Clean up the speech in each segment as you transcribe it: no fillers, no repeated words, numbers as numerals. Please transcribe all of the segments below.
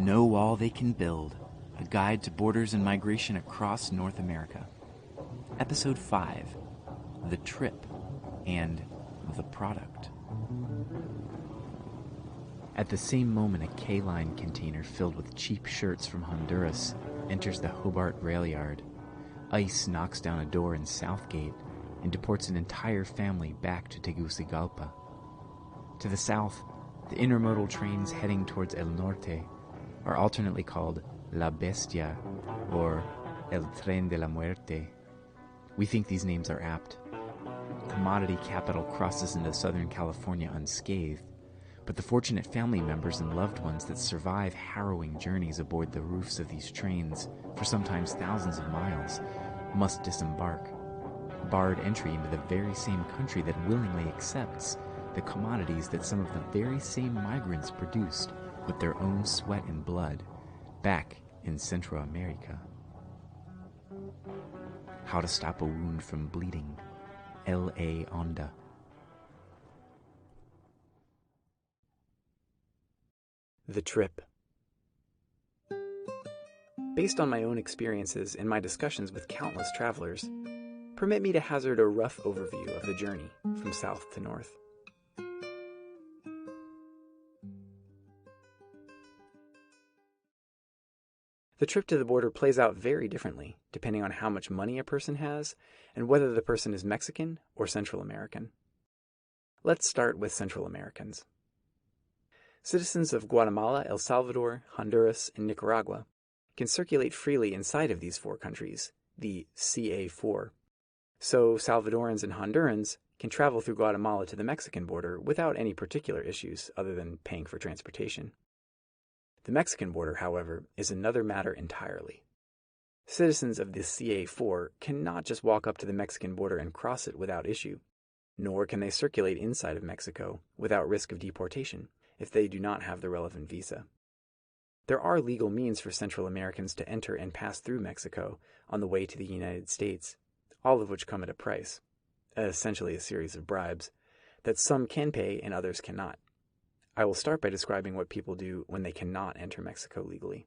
No Wall They Can Build, a guide to borders and migration across North America. Episode 5, The Trip and the Product. At the same moment, a K-Line container filled with cheap shirts from Honduras enters the Hobart rail yard. ICE knocks down a door in Southgate and deports an entire family back to Tegucigalpa. To the south, the intermodal trains heading towards El Norte are alternately called La Bestia or El Tren de la Muerte. We think these names are apt. Commodity capital crosses into Southern California unscathed, but the fortunate family members and loved ones that survive harrowing journeys aboard the roofs of these trains for sometimes thousands of miles must disembark, barred entry into the very same country that willingly accepts the commodities that some of the very same migrants produced with their own sweat and blood back in Central America. How to stop a wound from bleeding. L.A. Onda. The Trip. Based on my own experiences and my discussions with countless travelers, permit me to hazard a rough overview of the journey from south to north. The trip to the border plays out very differently depending on how much money a person has and whether the person is Mexican or Central American. Let's start with Central Americans. Citizens of Guatemala, El Salvador, Honduras, and Nicaragua can circulate freely inside of these four countries, the CA4. So Salvadorans and Hondurans can travel through Guatemala to the Mexican border without any particular issues other than paying for transportation. The Mexican border, however, is another matter entirely. Citizens of the CA4 cannot just walk up to the Mexican border and cross it without issue, nor can they circulate inside of Mexico without risk of deportation if they do not have the relevant visa. There are legal means for Central Americans to enter and pass through Mexico on the way to the United States, all of which come at a price, essentially a series of bribes, that some can pay and others cannot. I will start by describing what people do when they cannot enter Mexico legally.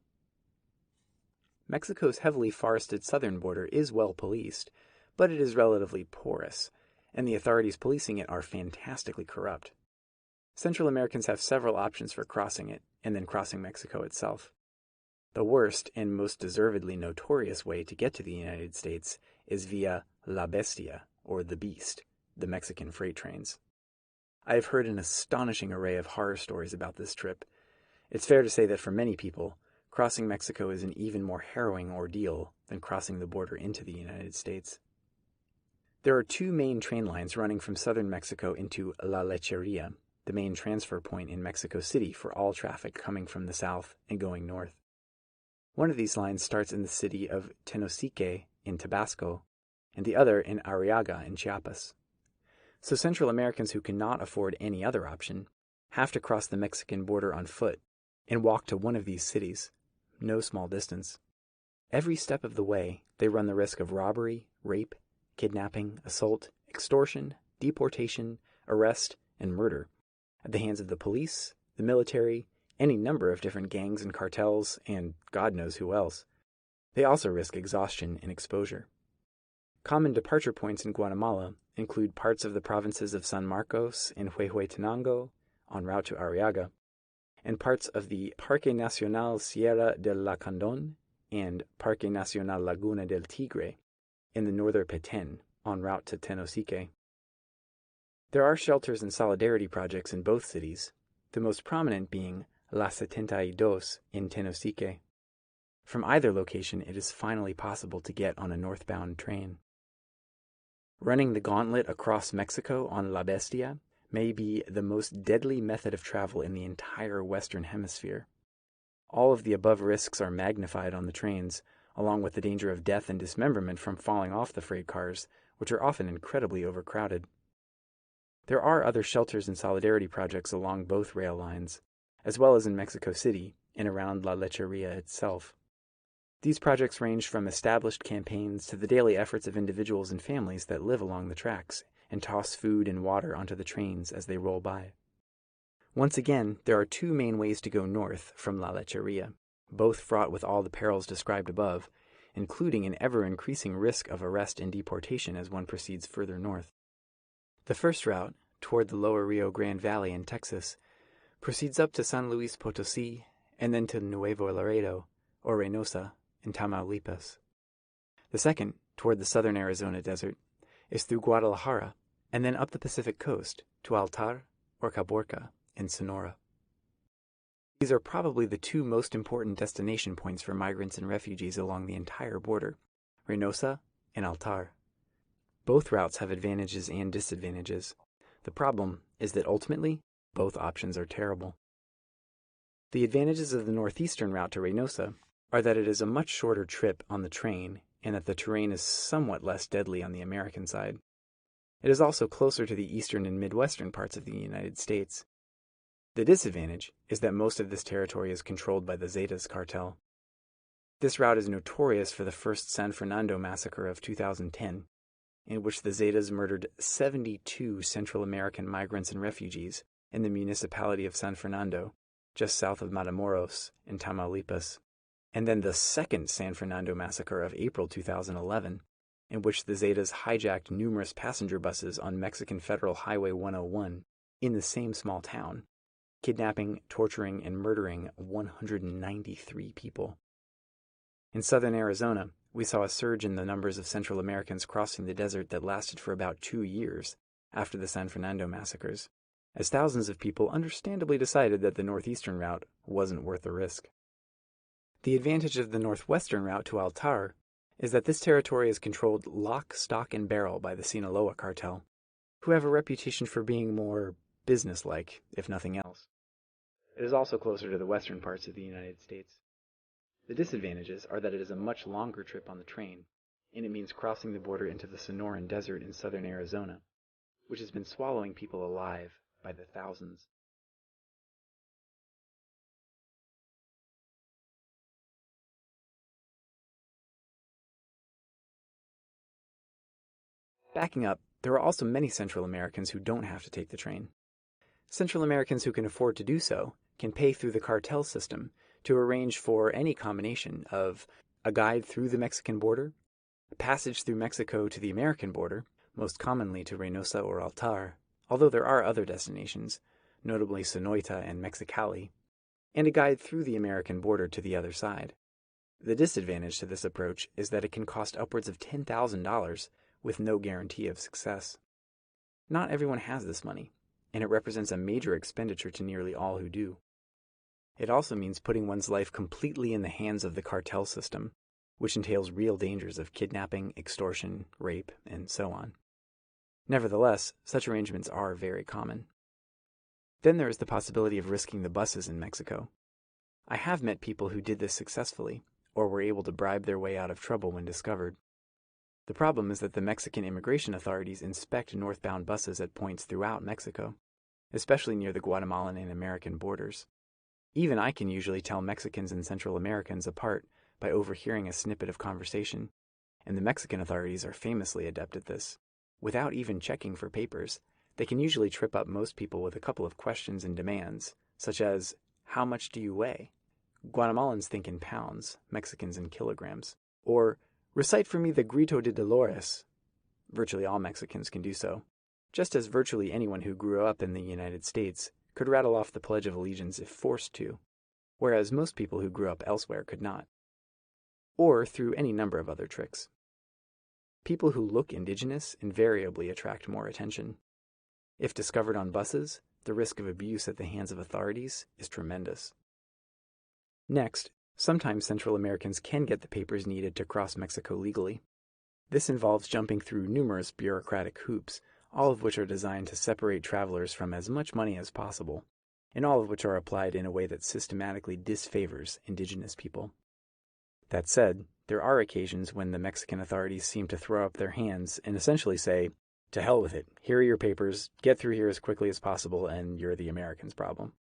Mexico's heavily forested southern border is well policed, but it is relatively porous, and the authorities policing it are fantastically corrupt. Central Americans have several options for crossing it, and then crossing Mexico itself. The worst and most deservedly notorious way to get to the United States is via La Bestia, or the Beast, the Mexican freight trains. I have heard an astonishing array of horror stories about this trip. It's fair to say that for many people, crossing Mexico is an even more harrowing ordeal than crossing the border into the United States. There are two main train lines running from southern Mexico into La Lecheria, the main transfer point in Mexico City for all traffic coming from the south and going north. One of these lines starts in the city of Tenosique in Tabasco, and the other in Arriaga in Chiapas. So Central Americans who cannot afford any other option have to cross the Mexican border on foot and walk to one of these cities, no small distance. Every step of the way, they run the risk of robbery, rape, kidnapping, assault, extortion, deportation, arrest, and murder at the hands of the police, the military, any number of different gangs and cartels, and God knows who else. They also risk exhaustion and exposure. Common departure points in Guatemala include parts of the provinces of San Marcos and Huehuetenango, en route to Arriaga, and parts of the Parque Nacional Sierra del Lacandon and Parque Nacional Laguna del Tigre in the northern Petén, en route to Tenosique. There are shelters and solidarity projects in both cities, the most prominent being La 72 in Tenosique. From either location, it is finally possible to get on a northbound train. Running the gauntlet across Mexico on La Bestia may be the most deadly method of travel in the entire Western Hemisphere. All of the above risks are magnified on the trains, along with the danger of death and dismemberment from falling off the freight cars, which are often incredibly overcrowded. There are other shelters and solidarity projects along both rail lines, as well as in Mexico City and around La Lecheria itself. These projects range from established campaigns to the daily efforts of individuals and families that live along the tracks and toss food and water onto the trains as they roll by. Once again, there are two main ways to go north from La Lecheria. both fraught with all the perils described above, including an ever-increasing risk of arrest and deportation as one proceeds further north. The first route, toward the lower Rio Grande Valley in Texas, proceeds up to San Luis Potosí and then to Nuevo Laredo, or Reynosa, in Tamaulipas. The second, toward the southern Arizona desert, is through Guadalajara and then up the Pacific coast to Altar or Caborca in Sonora. These are probably the two most important destination points for migrants and refugees along the entire border, Reynosa and Altar. Both routes have advantages and disadvantages. The problem is that ultimately, both options are terrible. The advantages of the northeastern route to Reynosa are that it is a much shorter trip on the train and that the terrain is somewhat less deadly on the American side. It is also closer to the eastern and midwestern parts of the United States. The disadvantage is that most of this territory is controlled by the Zetas cartel. This route is notorious for the first San Fernando massacre of 2010, in which the Zetas murdered 72 Central American migrants and refugees in the municipality of San Fernando, just south of Matamoros in Tamaulipas, and then the second San Fernando massacre of April 2011, in which the Zetas hijacked numerous passenger buses on Mexican Federal Highway 101 in the same small town, kidnapping, torturing, and murdering 193 people. In southern Arizona, we saw a surge in the numbers of Central Americans crossing the desert that lasted for about 2 years after the San Fernando massacres, as thousands of people understandably decided that the northeastern route wasn't worth the risk. The advantage of the northwestern route to Altar is that this territory is controlled lock, stock, and barrel by the Sinaloa cartel, who have a reputation for being more businesslike, if nothing else. It is also closer to the western parts of the United States. The disadvantages are that it is a much longer trip on the train, and it means crossing the border into the Sonoran Desert in southern Arizona, which has been swallowing people alive by the thousands. Backing up, there are also many Central Americans who don't have to take the train. Central Americans who can afford to do so can pay through the cartel system to arrange for any combination of a guide through the Mexican border, a passage through Mexico to the American border, most commonly to Reynosa or Altar, although there are other destinations, notably Sonoita and Mexicali, and a guide through the American border to the other side. The disadvantage to this approach is that it can cost upwards of $10,000 with no guarantee of success. Not everyone has this money, and it represents a major expenditure to nearly all who do. It also means putting one's life completely in the hands of the cartel system, which entails real dangers of kidnapping, extortion, rape, and so on. Nevertheless, such arrangements are very common. Then there is the possibility of risking the buses in Mexico. I have met people who did this successfully, or were able to bribe their way out of trouble when discovered. The problem is that the Mexican immigration authorities inspect northbound buses at points throughout Mexico, especially near the Guatemalan and American borders. Even I can usually tell Mexicans and Central Americans apart by overhearing a snippet of conversation, and the Mexican authorities are famously adept at this. Without even checking for papers, they can usually trip up most people with a couple of questions and demands, such as, "How much do you weigh?" Guatemalans think in pounds, Mexicans in kilograms. Or, "Recite for me the Grito de Dolores." Virtually all Mexicans can do so, just as virtually anyone who grew up in the United States could rattle off the Pledge of Allegiance if forced to, whereas most people who grew up elsewhere could not. Or through any number of other tricks. People who look indigenous invariably attract more attention. If discovered on buses, the risk of abuse at the hands of authorities is tremendous. Next, sometimes Central Americans can get the papers needed to cross Mexico legally. This involves jumping through numerous bureaucratic hoops, all of which are designed to separate travelers from as much money as possible, and all of which are applied in a way that systematically disfavors indigenous people. That said, there are occasions when the Mexican authorities seem to throw up their hands and essentially say, "To hell with it, here are your papers, get through here as quickly as possible, and you're the Americans' problem."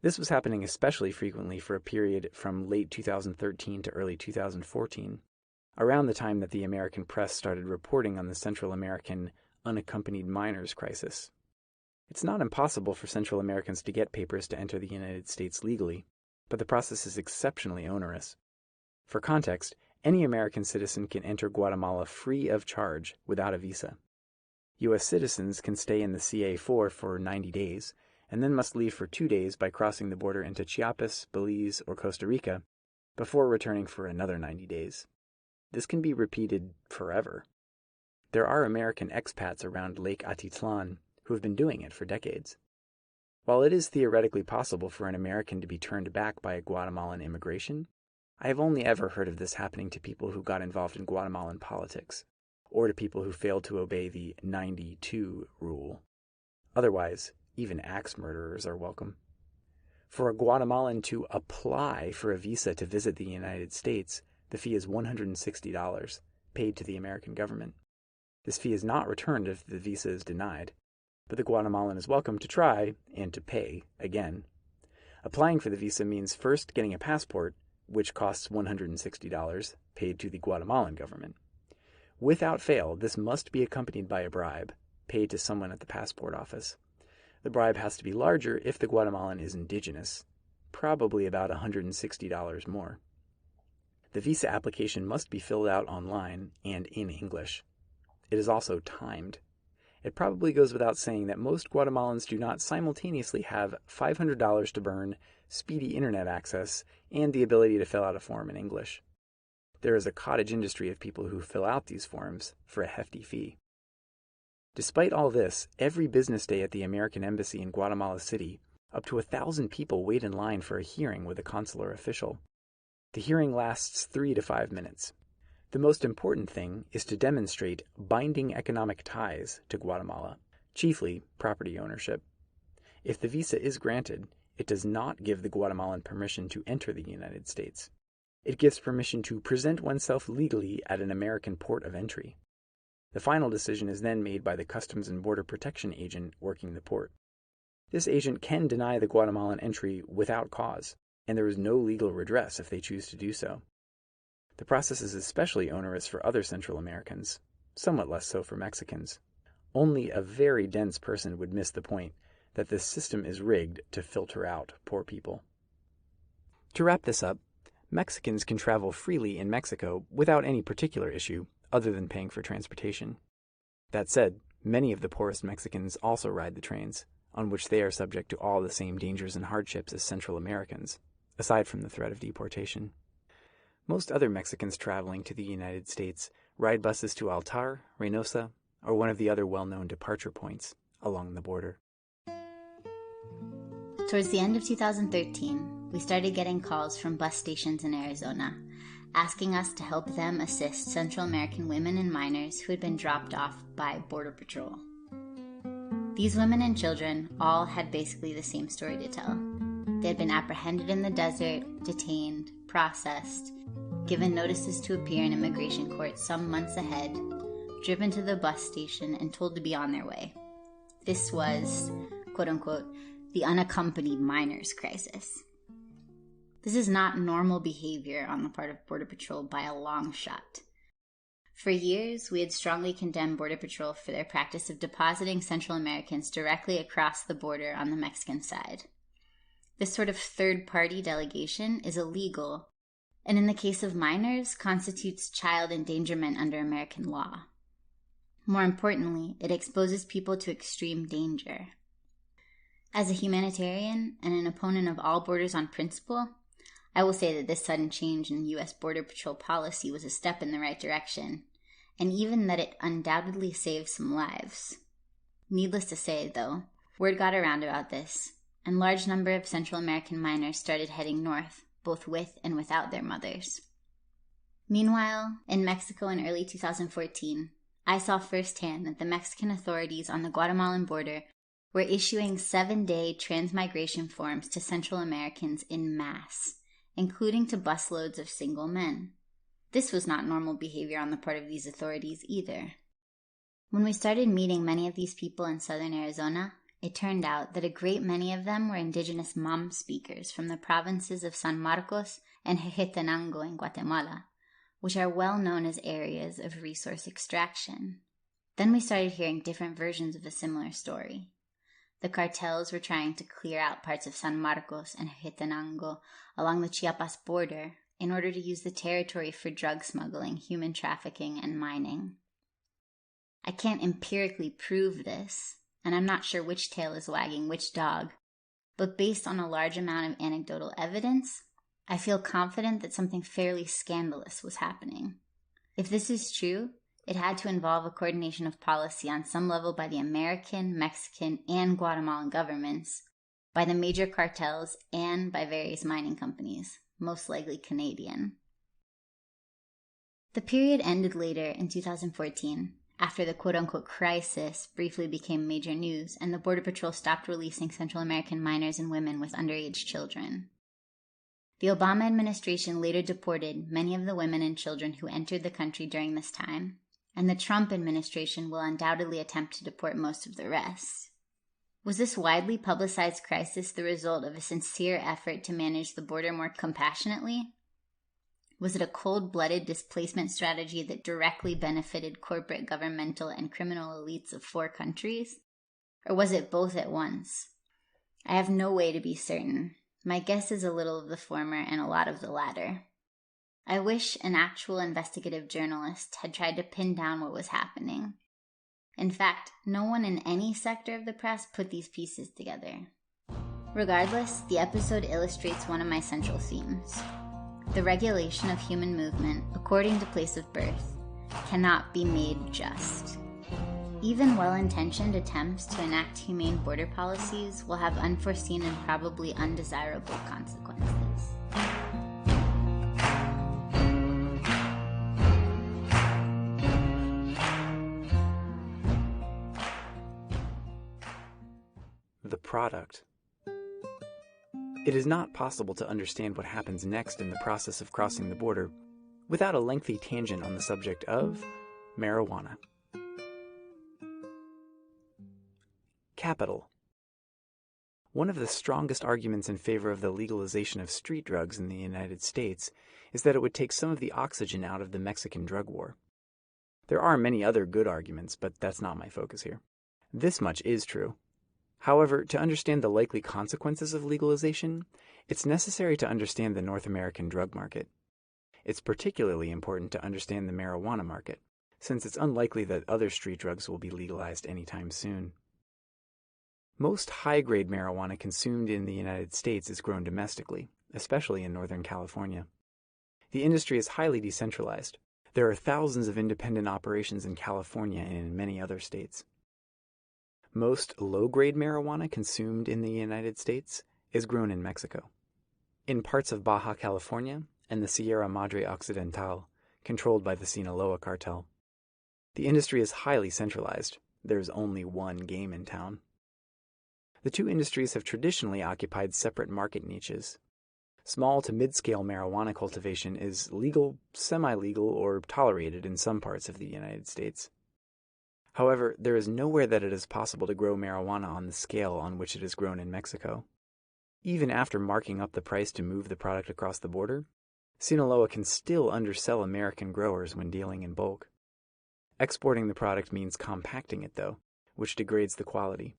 This was happening especially frequently for a period from late 2013 to early 2014, around the time that the American press started reporting on the Central American unaccompanied minors crisis. It's not impossible for Central Americans to get papers to enter the United States legally, but the process is exceptionally onerous. For context, any American citizen can enter Guatemala free of charge without a visa. U.S. citizens can stay in the CA4 for 90 days, and then must leave for 2 days by crossing the border into Chiapas, Belize, or Costa Rica, before returning for another 90 days. This can be repeated forever. There are American expats around Lake Atitlan who have been doing it for decades. While it is theoretically possible for an American to be turned back by a Guatemalan immigration, I have only ever heard of this happening to people who got involved in Guatemalan politics, or to people who failed to obey the 92 rule. Otherwise, even axe murderers are welcome. For a Guatemalan to apply for a visa to visit the United States, the fee is $160, paid to the American government. This fee is not returned if the visa is denied, but the Guatemalan is welcome to try and to pay again. Applying for the visa means first getting a passport, which costs $160, paid to the Guatemalan government. Without fail, this must be accompanied by a bribe, paid to someone at the passport office. The bribe has to be larger if the Guatemalan is indigenous, probably about $160 more. The visa application must be filled out online and in English. It is also timed. It probably goes without saying that most Guatemalans do not simultaneously have $500 to burn, speedy internet access, and the ability to fill out a form in English. There is a cottage industry of people who fill out these forms for a hefty fee. Despite all this, every business day at the American Embassy in Guatemala City, up to 1,000 people wait in line for a hearing with a consular official. The hearing lasts 3 to 5 minutes. The most important thing is to demonstrate binding economic ties to Guatemala, chiefly property ownership. If the visa is granted, it does not give the Guatemalan permission to enter the United States. It gives permission to present oneself legally at an American port of entry. The final decision is then made by the Customs and Border Protection agent working the port. This agent can deny the Guatemalan entry without cause, and there is no legal redress if they choose to do so. The process is especially onerous for other Central Americans, somewhat less so for Mexicans. Only a very dense person would miss the point that this system is rigged to filter out poor people. To wrap this up, Mexicans can travel freely in Mexico without any particular issue other than paying for transportation. That said, many of the poorest Mexicans also ride the trains, on which they are subject to all the same dangers and hardships as Central Americans, aside from the threat of deportation. Most other Mexicans traveling to the United States ride buses to Altar, Reynosa, or one of the other well-known departure points along the border. Towards the end of 2013, we started getting calls from bus stations in Arizona, asking us to help them assist Central American women and minors who had been dropped off by Border Patrol. These women and children all had basically the same story to tell. They had been apprehended in the desert, detained, processed, given notices to appear in immigration court some months ahead, driven to the bus station and told to be on their way. This was, quote-unquote, the unaccompanied minors crisis. This is not normal behavior on the part of Border Patrol by a long shot. For years, we had strongly condemned Border Patrol for their practice of depositing Central Americans directly across the border on the Mexican side. This sort of third-party delegation is illegal, and in the case of minors, constitutes child endangerment under American law. More importantly, it exposes people to extreme danger. As a humanitarian and an opponent of all borders on principle, I will say that this sudden change in U.S. Border Patrol policy was a step in the right direction, and even that it undoubtedly saved some lives. Needless to say, though, word got around about this, and large number of Central American minors started heading north, both with and without their mothers. Meanwhile, in Mexico in early 2014, I saw firsthand that the Mexican authorities on the Guatemalan border were issuing 7-day transmigration forms to Central Americans en masse, including to busloads of single men. This was not normal behavior on the part of these authorities either. When we started meeting many of these people in southern Arizona, it turned out that a great many of them were indigenous Mam speakers from the provinces of San Marcos and Huehuetenango in Guatemala, which are well known as areas of resource extraction. Then we started hearing different versions of a similar story. The cartels were trying to clear out parts of San Marcos and Huetenango along the Chiapas border in order to use the territory for drug smuggling, human trafficking, and mining. I can't empirically prove this, and I'm not sure which tail is wagging which dog, but based on a large amount of anecdotal evidence, I feel confident that something fairly scandalous was happening. If this is true, it had to involve a coordination of policy on some level by the American, Mexican, and Guatemalan governments, by the major cartels, and by various mining companies, most likely Canadian. The period ended later in 2014, after the quote-unquote crisis briefly became major news and the Border Patrol stopped releasing Central American minors and women with underage children. The Obama administration later deported many of the women and children who entered the country during this time, and the Trump administration will undoubtedly attempt to deport most of the rest. Was this widely publicized crisis the result of a sincere effort to manage the border more compassionately? Was it a cold-blooded displacement strategy that directly benefited corporate, governmental, and criminal elites of 4 countries? Or was it both at once? I have no way to be certain. My guess is a little of the former and a lot of the latter. I wish an actual investigative journalist had tried to pin down what was happening. In fact, no one in any sector of the press put these pieces together. Regardless, the episode illustrates one of my central themes. The regulation of human movement, according to place of birth, cannot be made just. Even well-intentioned attempts to enact humane border policies will have unforeseen and probably undesirable consequences. The product. It is not possible to understand what happens next in the process of crossing the border without a lengthy tangent on the subject of marijuana. Capital. One of the strongest arguments in favor of the legalization of street drugs in the United States is that it would take some of the oxygen out of the Mexican drug war. There are many other good arguments, but that's not my focus here. This much is true. However, to understand the likely consequences of legalization, it's necessary to understand the North American drug market. It's particularly important to understand the marijuana market, since it's unlikely that other street drugs will be legalized anytime soon. Most high-grade marijuana consumed in the United States is grown domestically, especially in Northern California. The industry is highly decentralized. There are thousands of independent operations in California and in many other states. Most low-grade marijuana consumed in the United States is grown in Mexico. In parts of Baja California and the Sierra Madre Occidental, controlled by the Sinaloa cartel. The industry is highly centralized. There's only one game in town. The two industries have traditionally occupied separate market niches. Small to mid-scale marijuana cultivation is legal, semi-legal, or tolerated in some parts of the United States. However, there is nowhere that it is possible to grow marijuana on the scale on which it is grown in Mexico. Even after marking up the price to move the product across the border, Sinaloa can still undersell American growers when dealing in bulk. Exporting the product means compacting it, though, which degrades the quality.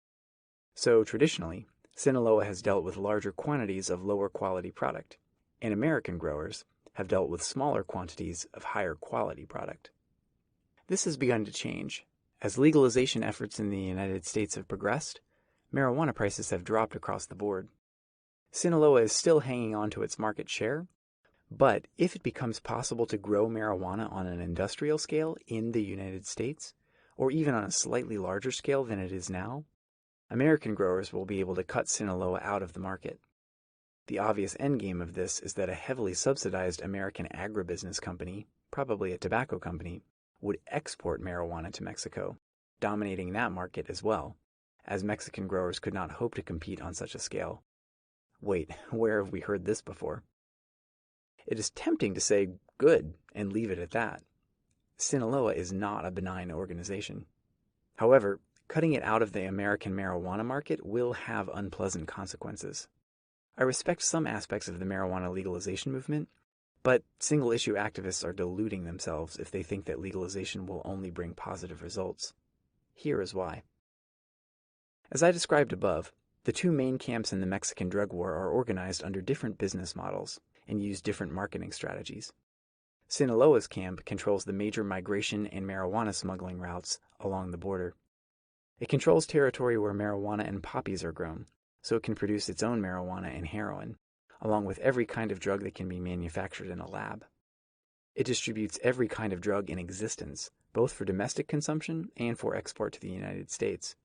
So, traditionally, Sinaloa has dealt with larger quantities of lower quality product, and American growers have dealt with smaller quantities of higher quality product. This has begun to change. As legalization efforts in the United States have progressed, marijuana prices have dropped across the board. Sinaloa is still hanging on to its market share, but if it becomes possible to grow marijuana on an industrial scale in the United States, or even on a slightly larger scale than it is now, American growers will be able to cut Sinaloa out of the market. The obvious endgame of this is that a heavily subsidized American agribusiness company, probably a tobacco company, would export marijuana to Mexico, dominating that market as well, as Mexican growers could not hope to compete on such a scale. Wait, where have we heard this before? It is tempting to say good and leave it at that. Sinaloa is not a benign organization. However, cutting it out of the American marijuana market will have unpleasant consequences. I respect some aspects of the marijuana legalization movement, but single-issue activists are deluding themselves if they think that legalization will only bring positive results. Here is why. As I described above, the two main camps in the Mexican drug war are organized under different business models and use different marketing strategies. Sinaloa's camp controls the major migration and marijuana smuggling routes along the border. It controls territory where marijuana and poppies are grown, so it can produce its own marijuana and heroin, along with every kind of drug that can be manufactured in a lab. It distributes every kind of drug in existence, both for domestic consumption and for export to the United States.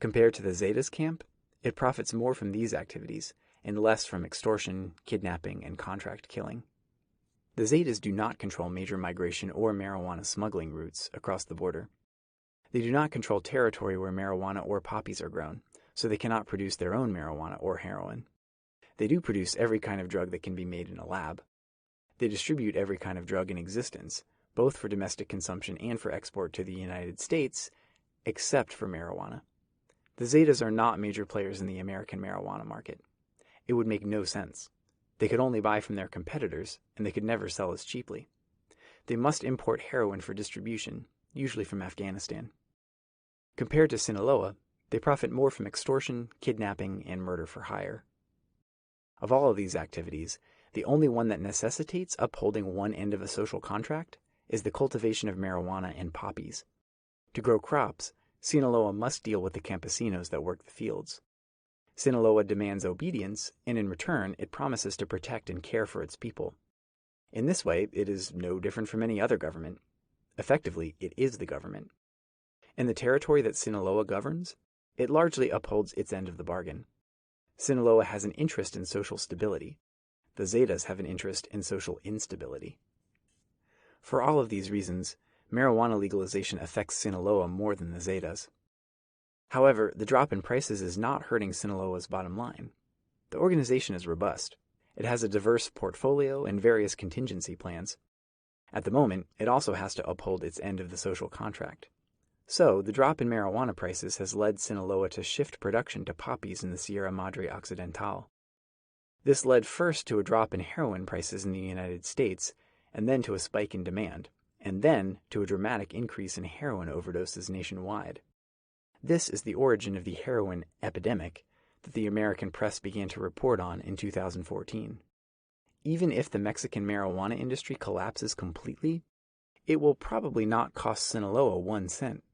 Compared to the Zetas camp, it profits more from these activities and less from extortion, kidnapping, and contract killing. The Zetas do not control major migration or marijuana smuggling routes across the border. They do not control territory where marijuana or poppies are grown, so they cannot produce their own marijuana or heroin. They do produce every kind of drug that can be made in a lab. They distribute every kind of drug in existence, both for domestic consumption and for export to the United States, except for marijuana. The Zetas are not major players in the American marijuana market. It would make no sense. They could only buy from their competitors, and they could never sell as cheaply. They must import heroin for distribution, usually from Afghanistan. Compared to Sinaloa, they profit more from extortion, kidnapping, and murder for hire. Of all of these activities, the only one that necessitates upholding one end of a social contract is the cultivation of marijuana and poppies. To grow crops, Sinaloa must deal with the campesinos that work the fields. Sinaloa demands obedience, and in return, it promises to protect and care for its people. In this way, it is no different from any other government. Effectively, it is the government. In the territory that Sinaloa governs, it largely upholds its end of the bargain. Sinaloa has an interest in social stability. The Zetas have an interest in social instability. For all of these reasons, marijuana legalization affects Sinaloa more than the Zetas. However, the drop in prices is not hurting Sinaloa's bottom line. The organization is robust. It has a diverse portfolio and various contingency plans. At the moment, it also has to uphold its end of the social contract. So, the drop in marijuana prices has led Sinaloa to shift production to poppies in the Sierra Madre Occidental. This led first to a drop in heroin prices in the United States, and then to a spike in demand, and then to a dramatic increase in heroin overdoses nationwide. This is the origin of the heroin epidemic that the American press began to report on in 2014. Even if the Mexican marijuana industry collapses completely, it will probably not cost Sinaloa 1 cent.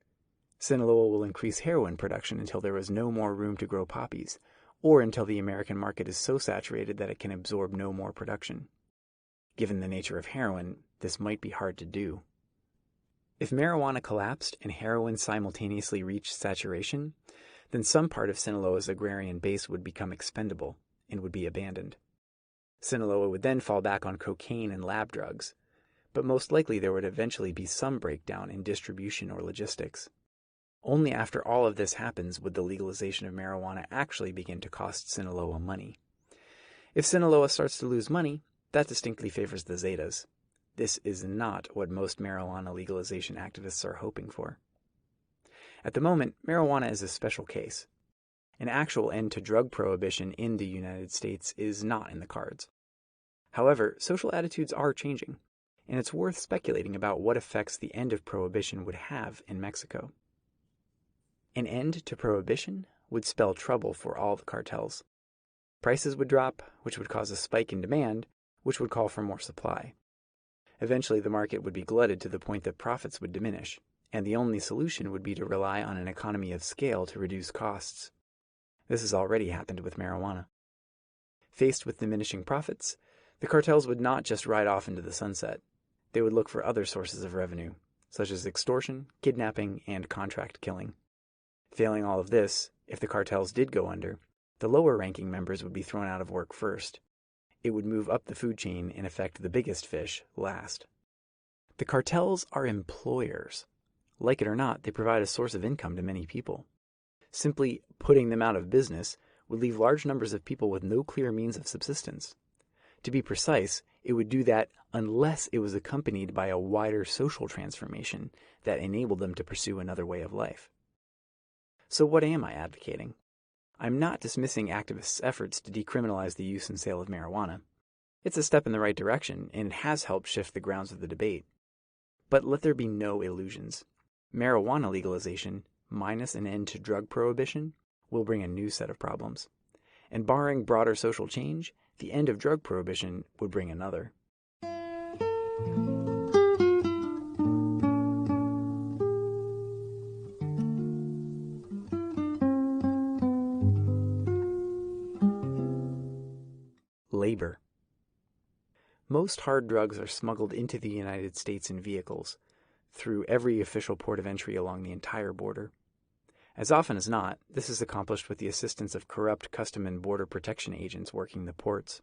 Sinaloa will increase heroin production until there is no more room to grow poppies, or until the American market is so saturated that it can absorb no more production. Given the nature of heroin, this might be hard to do. If marijuana collapsed and heroin simultaneously reached saturation, then some part of Sinaloa's agrarian base would become expendable and would be abandoned. Sinaloa would then fall back on cocaine and lab drugs, but most likely there would eventually be some breakdown in distribution or logistics. Only after all of this happens would the legalization of marijuana actually begin to cost Sinaloa money. If Sinaloa starts to lose money, that distinctly favors the Zetas. This is not what most marijuana legalization activists are hoping for. At the moment, marijuana is a special case. An actual end to drug prohibition in the United States is not in the cards. However, social attitudes are changing, and it's worth speculating about what effects the end of prohibition would have in Mexico. An end to prohibition would spell trouble for all the cartels. Prices would drop, which would cause a spike in demand, which would call for more supply. Eventually, the market would be glutted to the point that profits would diminish, and the only solution would be to rely on an economy of scale to reduce costs. This has already happened with marijuana. Faced with diminishing profits, the cartels would not just ride off into the sunset. They would look for other sources of revenue, such as extortion, kidnapping, and contract killing. Failing all of this, if the cartels did go under, the lower-ranking members would be thrown out of work first. It would move up the food chain and affect the biggest fish last. The cartels are employers. Like it or not, they provide a source of income to many people. Simply putting them out of business would leave large numbers of people with no clear means of subsistence. To be precise, it would do that unless it was accompanied by a wider social transformation that enabled them to pursue another way of life. So what am I advocating? I'm not dismissing activists' efforts to decriminalize the use and sale of marijuana. It's a step in the right direction, and it has helped shift the grounds of the debate. But let there be no illusions. Marijuana legalization, minus an end to drug prohibition, will bring a new set of problems. And barring broader social change, the end of drug prohibition would bring another. Labor. Most hard drugs are smuggled into the United States in vehicles, through every official port of entry along the entire border. As often as not, this is accomplished with the assistance of corrupt Custom and Border Protection agents working the ports.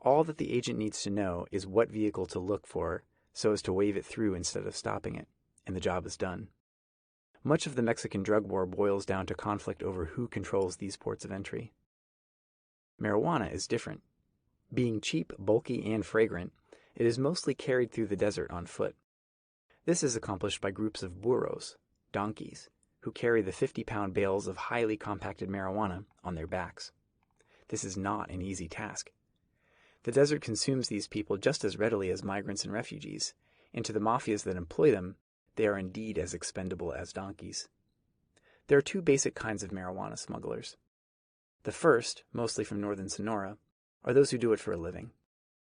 All that the agent needs to know is what vehicle to look for so as to wave it through instead of stopping it, and the job is done. Much of the Mexican drug war boils down to conflict over who controls these ports of entry. Marijuana is different. Being cheap, bulky, and fragrant, it is mostly carried through the desert on foot. This is accomplished by groups of burros, donkeys, who carry the 50-pound bales of highly compacted marijuana on their backs. This is not an easy task. The desert consumes these people just as readily as migrants and refugees, and to the mafias that employ them, they are indeed as expendable as donkeys. There are two basic kinds of marijuana smugglers. The first, mostly from northern Sonora, are those who do it for a living.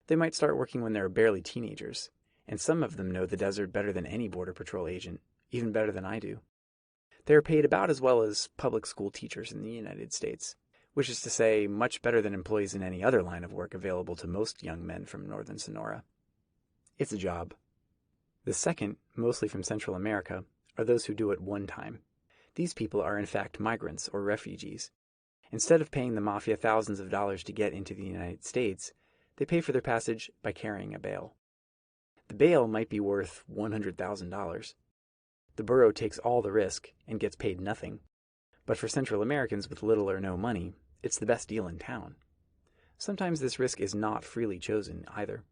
They might start working when they are barely teenagers, and some of them know the desert better than any Border Patrol agent, even better than I do. They are paid about as well as public school teachers in the United States, which is to say much better than employees in any other line of work available to most young men from northern Sonora. It's a job. The second, mostly from Central America, are those who do it one time. These people are in fact migrants or refugees. Instead of paying the mafia thousands of dollars to get into the United States, they pay for their passage by carrying a bale. The bale might be worth $100,000. The burro takes all the risk and gets paid nothing. But for Central Americans with little or no money, it's the best deal in town. Sometimes this risk is not freely chosen either.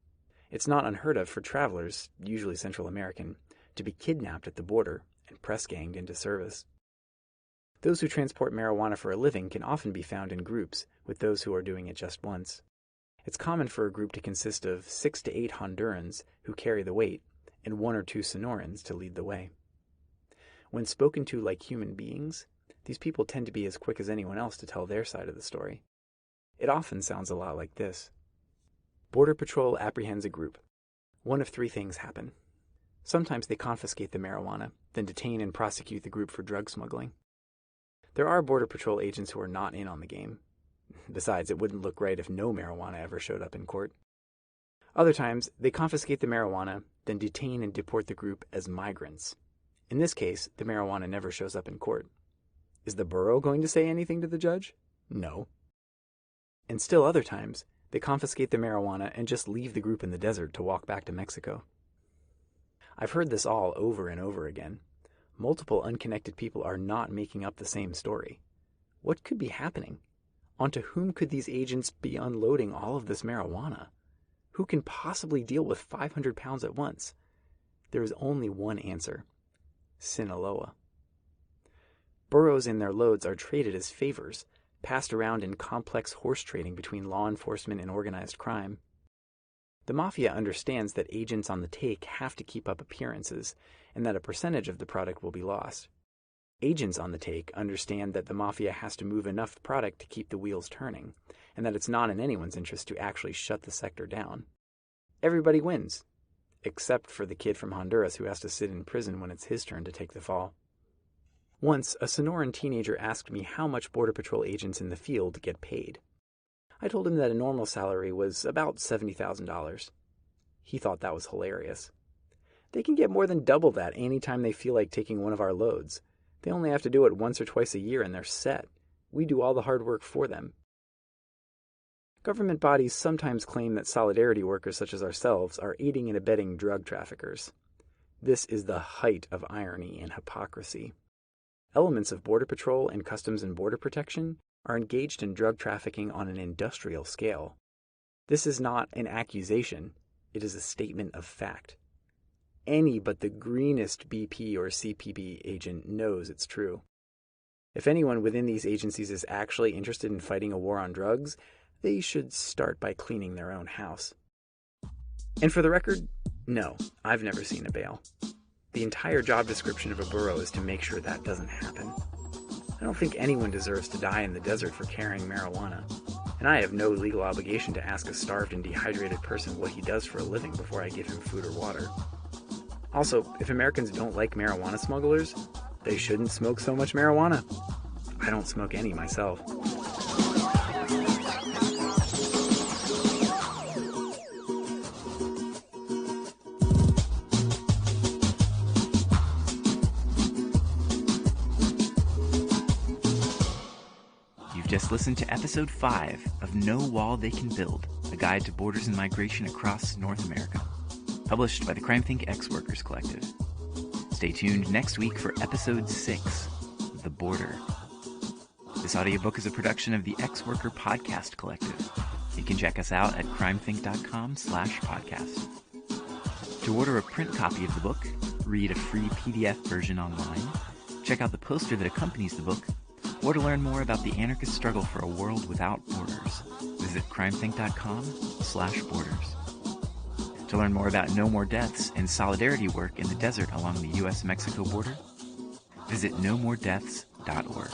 It's not unheard of for travelers, usually Central American, to be kidnapped at the border and press-ganged into service. Those who transport marijuana for a living can often be found in groups with those who are doing it just once. It's common for a group to consist of 6 to 8 Hondurans who carry the weight and 1 or 2 Sonorans to lead the way. When spoken to like human beings, these people tend to be as quick as anyone else to tell their side of the story. It often sounds a lot like this. Border Patrol apprehends a group. One of 3 things happen. Sometimes they confiscate the marijuana, then detain and prosecute the group for drug smuggling. There are Border Patrol agents who are not in on the game. Besides, it wouldn't look right if no marijuana ever showed up in court. Other times, they confiscate the marijuana, then detain and deport the group as migrants. In this case, the marijuana never shows up in court. Is the burro going to say anything to the judge? No. And still other times, they confiscate the marijuana and just leave the group in the desert to walk back to Mexico. I've heard this all over and over again. Multiple unconnected people are not making up the same story. What could be happening? Onto whom could these agents be unloading all of this marijuana? Who can possibly deal with 500 pounds at once? There is only one answer. Sinaloa. Burros and their loads are traded as favors, passed around in complex horse trading between law enforcement and organized crime. The mafia understands that agents on the take have to keep up appearances, and that a percentage of the product will be lost. Agents on the take understand that the mafia has to move enough product to keep the wheels turning, and that it's not in anyone's interest to actually shut the sector down. Everybody wins, except for the kid from Honduras who has to sit in prison when it's his turn to take the fall. Once, a Sonoran teenager asked me how much Border Patrol agents in the field get paid. I told him that a normal salary was about $70,000. He thought that was hilarious. They can get more than double that any time they feel like taking one of our loads. They only have to do it once or twice a year and they're set. We do all the hard work for them. Government bodies sometimes claim that solidarity workers such as ourselves are aiding and abetting drug traffickers. This is the height of irony and hypocrisy. Elements of Border Patrol and Customs and Border Protection are engaged in drug trafficking on an industrial scale. This is not an accusation, it is a statement of fact. Any but the greenest BP or CPB agent knows it's true. If anyone within these agencies is actually interested in fighting a war on drugs, they should start by cleaning their own house. And for the record, no, I've never seen a bale. The entire job description of a burro is to make sure that doesn't happen. I don't think anyone deserves to die in the desert for carrying marijuana, and I have no legal obligation to ask a starved and dehydrated person what he does for a living before I give him food or water. Also, if Americans don't like marijuana smugglers, they shouldn't smoke so much marijuana. I don't smoke any myself. You've just listened to episode 5 of No Wall They Can Build, a guide to borders and migration across North America, published by the CrimeThink Ex-Workers Collective. Stay tuned next week for episode 6, The Border. This audiobook is a production of the Ex-Worker Podcast Collective. You can check us out at crimethink.com/podcast. To order a print copy of the book, read a free PDF version online, check out the poster that accompanies the book, or to learn more about the anarchist struggle for a world without borders, visit crimethink.com/borders. To learn more about No More Deaths and solidarity work in the desert along the U.S.-Mexico border, visit nomoredeaths.org.